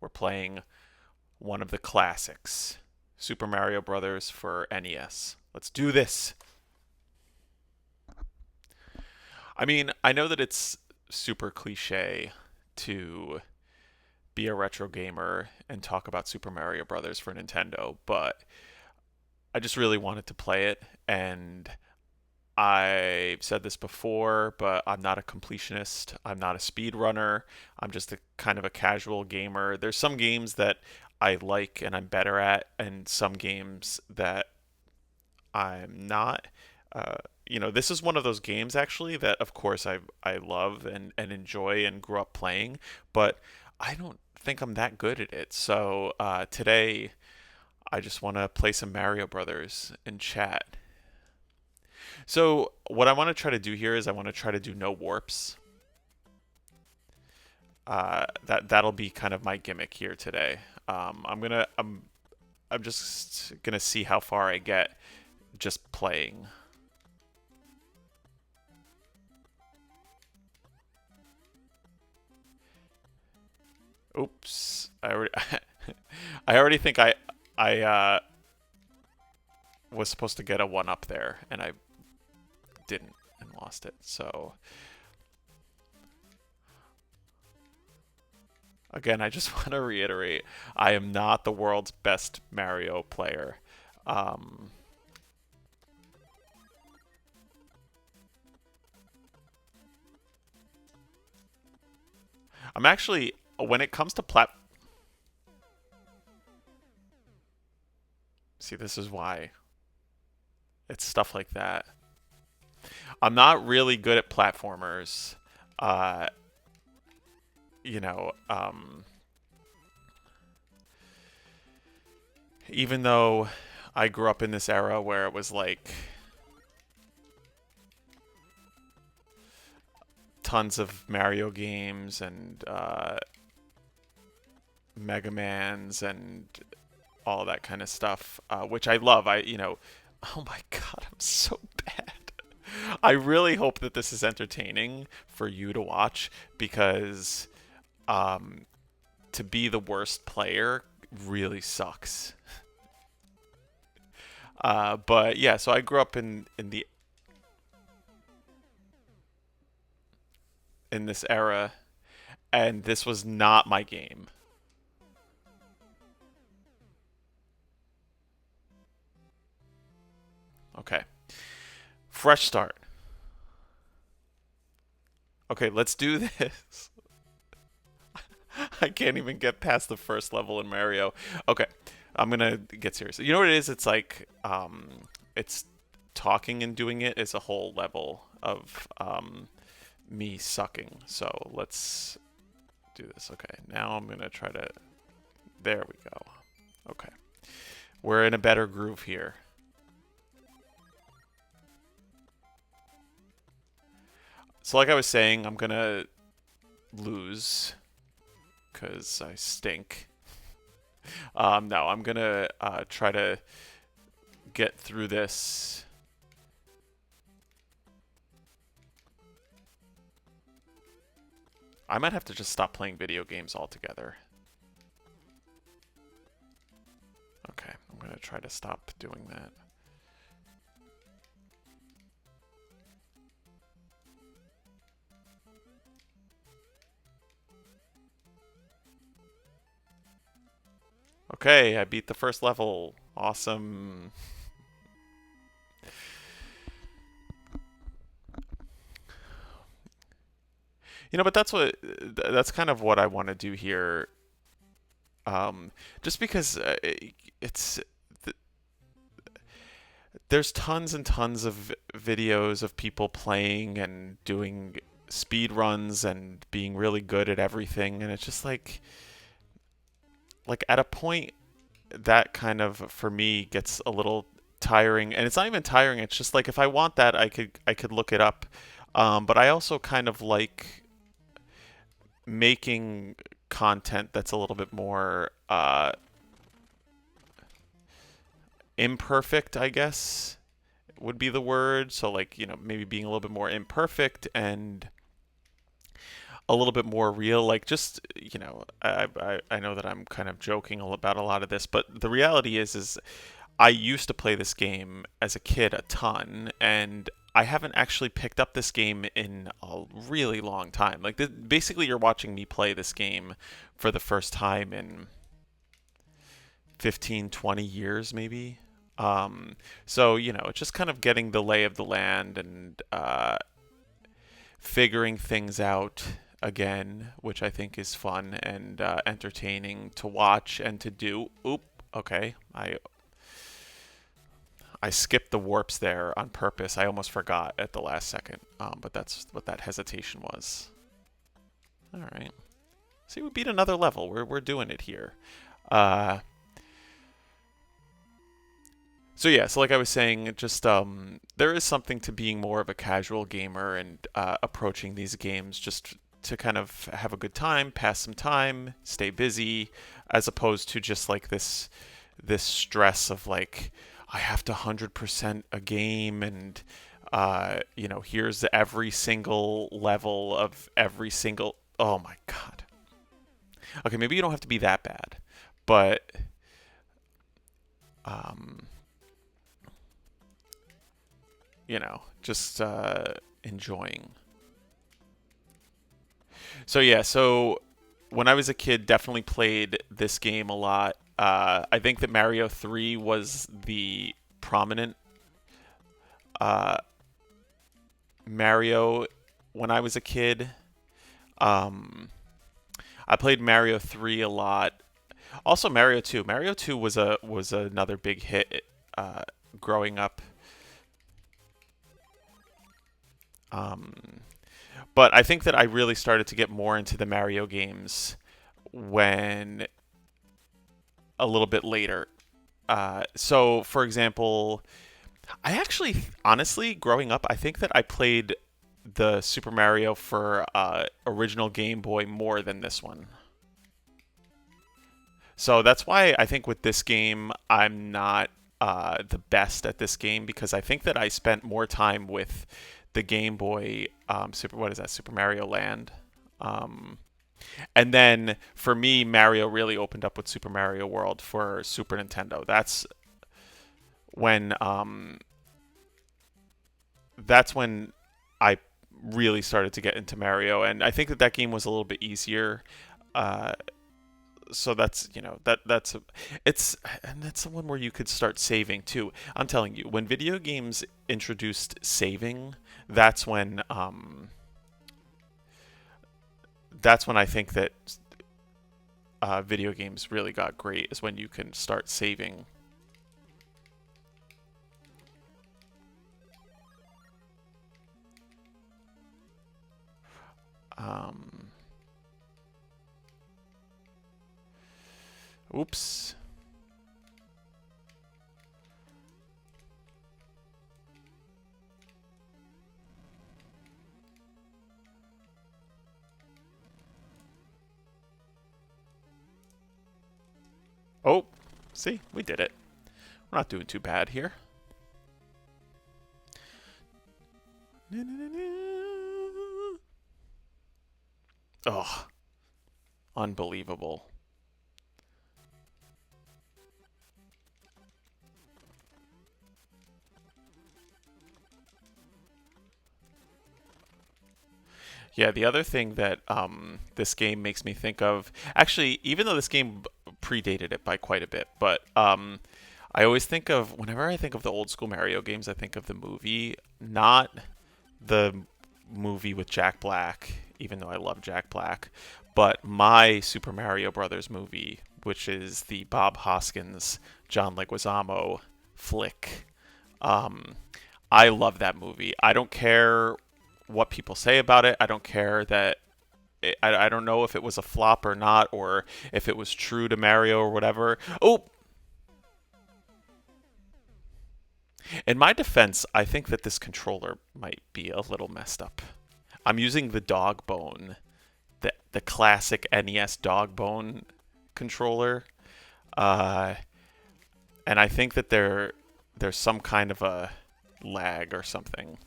We're playing one of the classics, Super Mario Bros. For NES. Let's do this. I mean, I know that it's super cliche to be a retro gamer and talk about Super Mario Bros. For Nintendo, but I just really wanted to play it, and I've said this before, but I'm not a completionist. I'm not a speedrunner. I'm just a kind of a casual gamer. There's some games that I like and I'm better at, and some games that I'm not. Uh, this is one of those games actually that, of course, I love and enjoy and grew up playing, but I don't think I'm that good at it. So today, I just want to play some Mario Brothers in chat. So what I want to try to do here is I want to try to do no warps. That'll be kind of my gimmick here today. I'm just gonna see how far I get just playing. Oops, I already think I was supposed to get a one up there, and I didn't and lost it. So again, I just want to reiterate, I am not the world's best Mario player. Um, I'm actually, when it comes to see, this is why it's stuff like that. I'm not really good at platformers. Uh, you know, even though I grew up in this era where it was like tons of Mario games and Mega Mans and all that kind of stuff, which I love. Oh my God, I'm so bad. I really hope that this is entertaining for you to watch because um, to be the worst player really sucks. But yeah, so I grew up in this era, and this was not my game. Okay, fresh start. Okay, let's do this. I can't even get past the first level in Mario. Okay, I'm gonna get serious. You know what it is? It's like it's talking and doing it is a whole level of me sucking. So let's do this. Okay, now I'm gonna try to. There we go. Okay, we're in a better groove here. So like I was saying, I'm gonna lose because I stink. No, I'm gonna try to get through this. I might have to just stop playing video games altogether. Okay, I'm gonna try to stop doing that. Okay, I beat the first level. Awesome. But that's kind of what I want to do here. Just because it's there's tons and tons of videos of people playing and doing speed runs and being really good at everything, and it's just like at a point that kind of for me gets a little tiring, and it's not even tiring, it's just like if I want that I could look it up. But I also kind of like making content that's a little bit more imperfect, I guess would be the word. So like, maybe being a little bit more imperfect and a little bit more real. Like, just, I know that I'm kind of joking about a lot of this, but the reality is I used to play this game as a kid a ton, and I haven't actually picked up this game in a really long time. Like, basically, you're watching me play this game for the first time in 15, 20 years, maybe. So, it's just kind of getting the lay of the land and figuring things out again, which I think is fun and entertaining to watch and to do. Oop, okay. I skipped the warps there on purpose. I almost forgot at the last second, but that's what that hesitation was. All right. See, we beat another level. We're doing it here. Uh, so yeah, so like I was saying, just there is something to being more of a casual gamer and approaching these games just to kind of have a good time, pass some time, stay busy, as opposed to just like this stress of like I have to 100% a game and here's every single level of every single. Oh my god. Okay, maybe you don't have to be that bad, but um, just enjoying. So yeah, so when I was a kid, definitely played this game a lot. I think that Mario 3 was the prominent uh, Mario when I was a kid. Um, I played Mario 3 a lot. Also Mario 2. Mario 2 was another big hit uh, growing up. Um, but I think that I really started to get more into the Mario games when a little bit later. So, for example, I actually, honestly, growing up, I think that I played the Super Mario for original Game Boy more than this one. So that's why I think with this game, I'm not the best at this game because I think that I spent more time with the Game Boy Super. What is that? Super Mario Land. Um, and then for me, Mario really opened up with Super Mario World for Super Nintendo. When um, that's when I really started to get into Mario, and I think that game was a little bit easier. Uh, so that's it's and that's the one where you could start saving too. I'm telling you, when video games introduced saving, that's when I think that video games really got great. Is when you can start saving. Um, Oops. Oh, see, we did it. We're not doing too bad here. Oh, unbelievable. Yeah, the other thing that this game makes me think of, actually, even though this game predated it by quite a bit, but I always think of, whenever I think of the old school Mario games, I think of the movie, not the movie with Jack Black, even though I love Jack Black, but my Super Mario Brothers movie, which is the Bob Hoskins, John Leguizamo flick. Um, I love that movie. I don't care what people say about it. I don't care that I don't know if it was a flop or not, or if it was true to Mario or whatever. Oh, in my defense, I think that this controller might be a little messed up. I'm using the dog bone, the classic NES dog bone controller, uh, and I think that there's some kind of a lag or something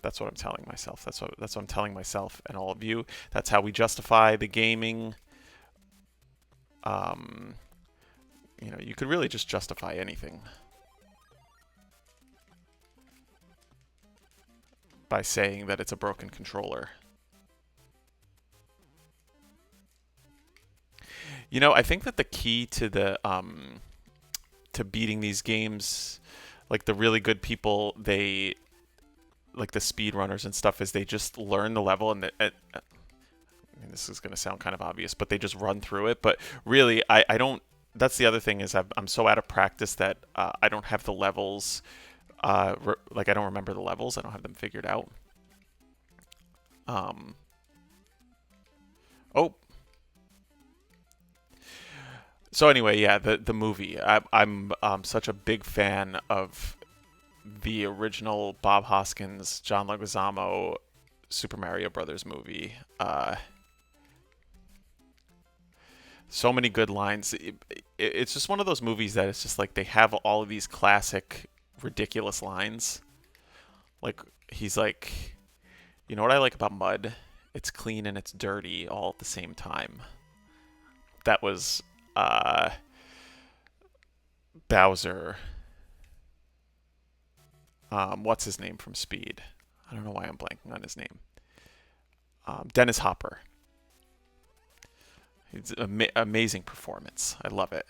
That's what I'm telling myself. That's what I'm telling myself and all of you. That's how we justify the gaming. Um, you could really just justify anything by saying that it's a broken controller. I think that the key to the to beating these games, like the really good people, they like the speedrunners and stuff, is they just learn the level and I mean, this is going to sound kind of obvious, but they just run through it. But really, I don't. That's the other thing is I'm so out of practice that I don't have the levels. Like I don't remember the levels. I don't have them figured out. Um. Oh. So anyway, yeah, the movie. I'm such a big fan of the original Bob Hoskins, John Leguizamo Super Mario Brothers movie. So many good lines. It's just one of those movies that it's just like they have all of these classic, ridiculous lines. Like he's like, you know what I like about mud? It's clean and it's dirty all at the same time. That was uh, Bowser. What's his name from Speed? I don't know why I'm blanking on his name. Dennis Hopper. It's amazing performance. I love it.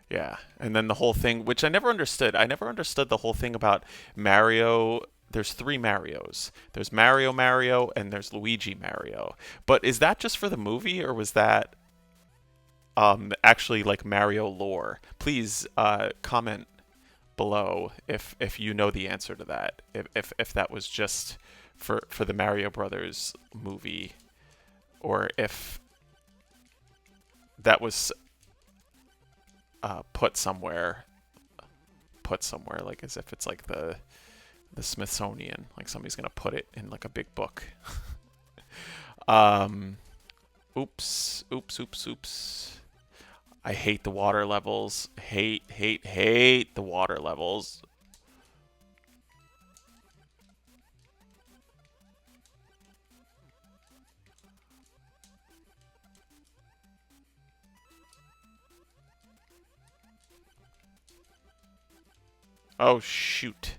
Yeah, and then the whole thing, which I never understood. I never understood the whole thing about Mario. There's three Marios. There's Mario, and there's Luigi Mario. But is that just for the movie, or was that actually like Mario lore? Please comment below if you know the answer to that. If that was just for the Mario Brothers movie, or if that was put somewhere like as if it's like the Smithsonian, like somebody's gonna put it in like a big book. um, oops. I hate the water levels. Hate the water levels. Oh, shoot.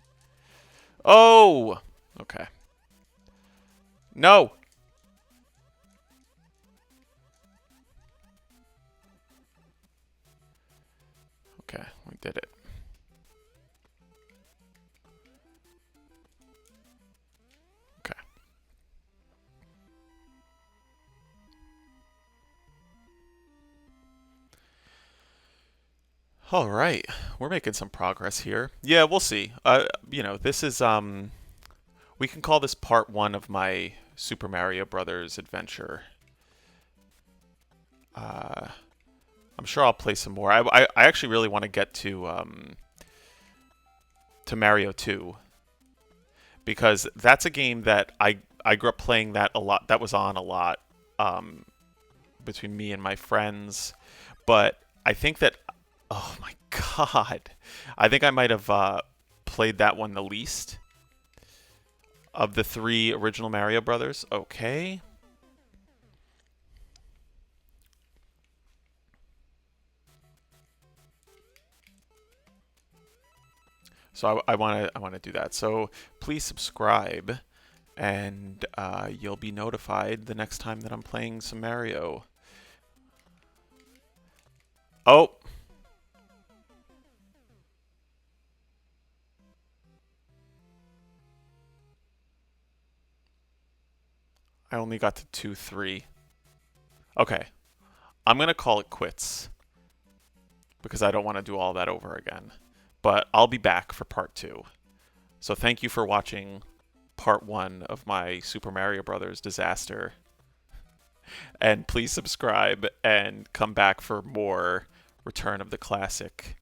Oh! Okay. No! Okay, we did it. Okay. All right. We're making some progress here. Yeah, we'll see. This is we can call this part 1 of my Super Mario Brothers adventure. Uh I'm sure I'll play some more. I actually really want to get to Mario 2 because that's a game that I grew up playing that a lot. That was on a lot um, between me and my friends. But I think that, oh my god, I think I might have played that one the least of the three original Mario Brothers. Okay. So I want to do that. So please subscribe, and you'll be notified the next time that I'm playing some Mario. Oh, I only got to 2-3. Okay, I'm gonna call it quits because I don't want to do all that over again. But I'll be back for part 2. So thank you for watching part 1 of my Super Mario Brothers disaster. And please subscribe and come back for more Return of the Classic.